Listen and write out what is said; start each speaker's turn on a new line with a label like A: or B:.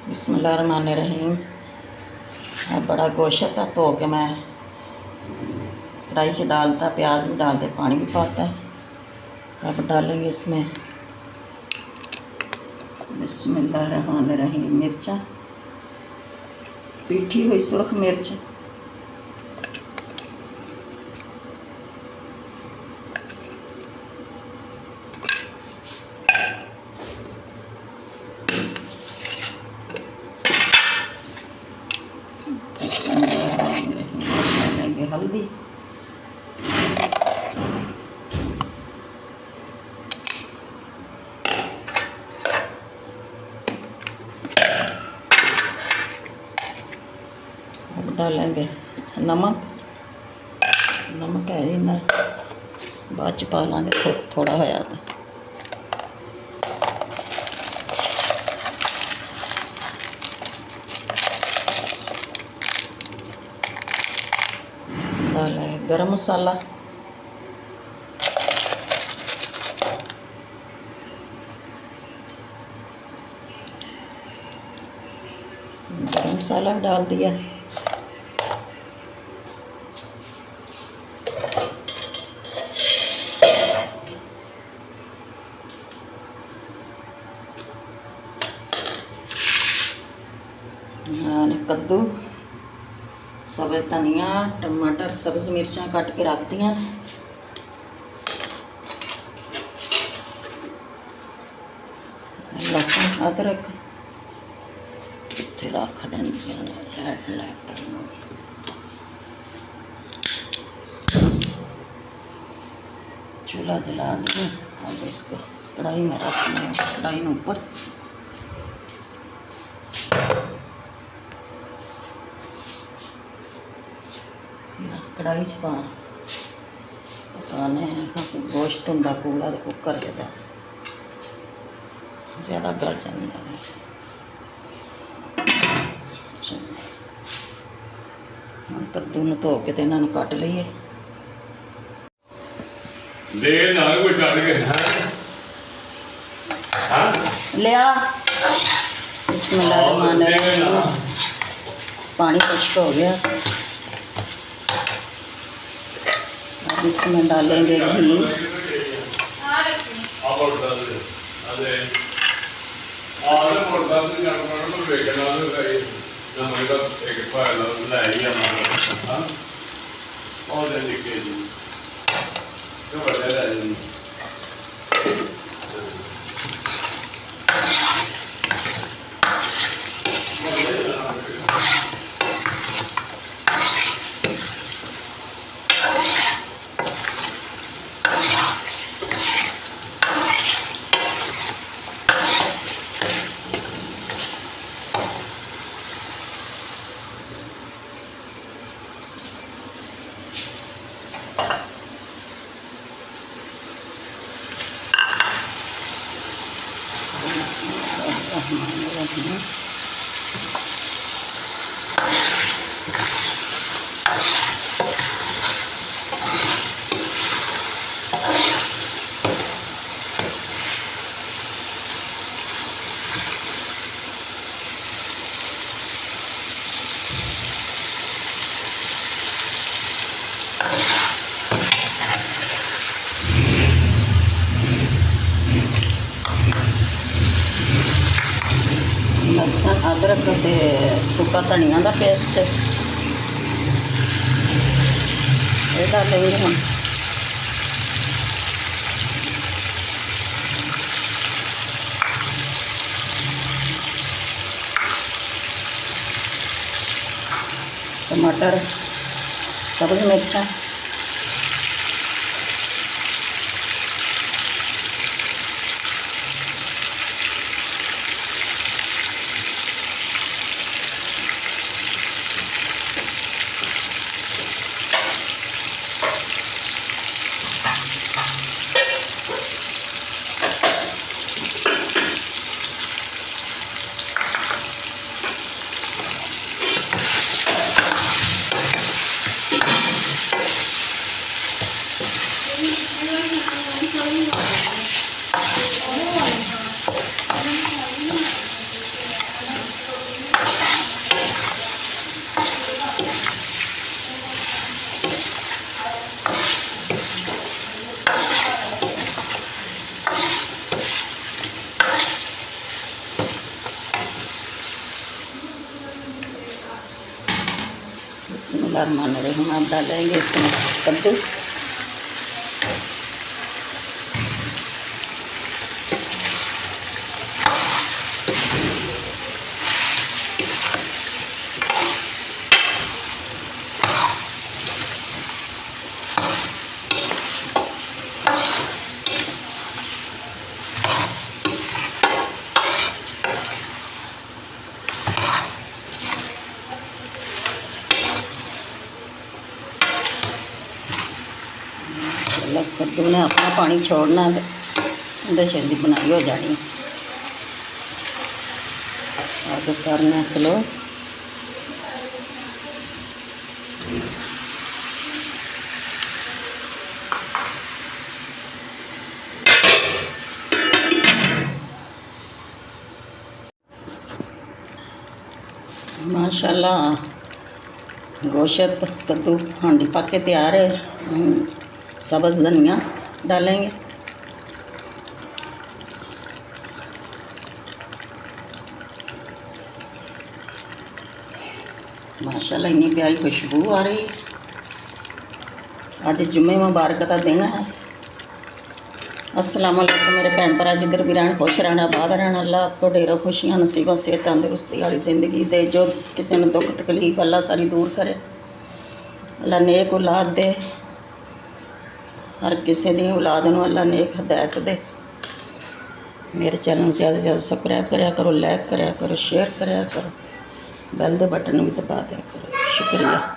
A: बिस्मिल्लाहिर्रहमानिर्रहीम। अब बड़ा गोश्त था, धो के मैं कढ़ाई से डालता, प्याज भी डालते, पानी भी पाता है। अब डालेंगे इसमें बिस्मिल्लाहिर्रहमानिर्रहीम मिर्चा, पीठी हुई सुरख मिर्च, डालेंगे हल्दी, अब डालेंगे नमक। नमक है जी ना, बाद च पा लांगे, थोड़ा होया तो। डालेंगे गरम मसाला, गरम मसाला डाल दिया। कद्दू, सब्ज़ धनिया, टमाटर, सब्ज़ मिर्चा कट के रख दियां। लहसुन अदरक इत्थे रख देंदियां ने। चूल्हा जला दिया। अब इसको कढ़ाई में रखना है, कढ़ाई में ऊपर कढ़ाई च पकाने हैं। गोश्त होंदा पूरा तो कुकर च दस ज़्यादा गल जाता है। हम कद्दू नूं धो के ते इन्हां नूं कट लईए। लिया बिस्मिल्लाहिर्रहमानिर्रहीम। पानी खुश्क हो गया। अब इसमें डालेंगे घी, लहसुन अदरक ते सुक्का धनिया का पेस्ट ये डालेंगे हम। टमाटर, सब्ज़ मिर्चा, बिस्मिल्लाहिर्रहमानिर्रहीम। आप डालेंगे इसमें कद्दू। कद्दू ने अपना पानी छोड़ना है, छेती बनाई हो जानी। अब करना स्लो। माशाल्लाह गोश्त कद्दू हांडी पक के तैयार है। सब्ज़ धनिया डालेंगे। माशाल्लाह इतनी प्यारी खुशबू आ रही है। आज जुम्मे मुबारक का दिन है। अस्सलाम वालेकुम मेरे भैन भरा, जिधर भी रहना खुश रहना, आबाद रहना। अल्लाह आपको ढेरों खुशियां नसीबा सेहत तंदुरुस्ती वाली ज़िंदगी दे। जो किसी ने दुख तकलीफ अल्लाह सारी दूर करे। अल्लाह नेक औलाद दे। हर किसी की औलाद नूं अल्लाह नेक हदायत दे। मेरे चैनल ज़्यादा से ज़्यादा सबसक्राइब कराया करो, लाइक कराया करो, शेयर कराया करो, बेल दे बटन भी दबा दिया करो। शुक्रिया।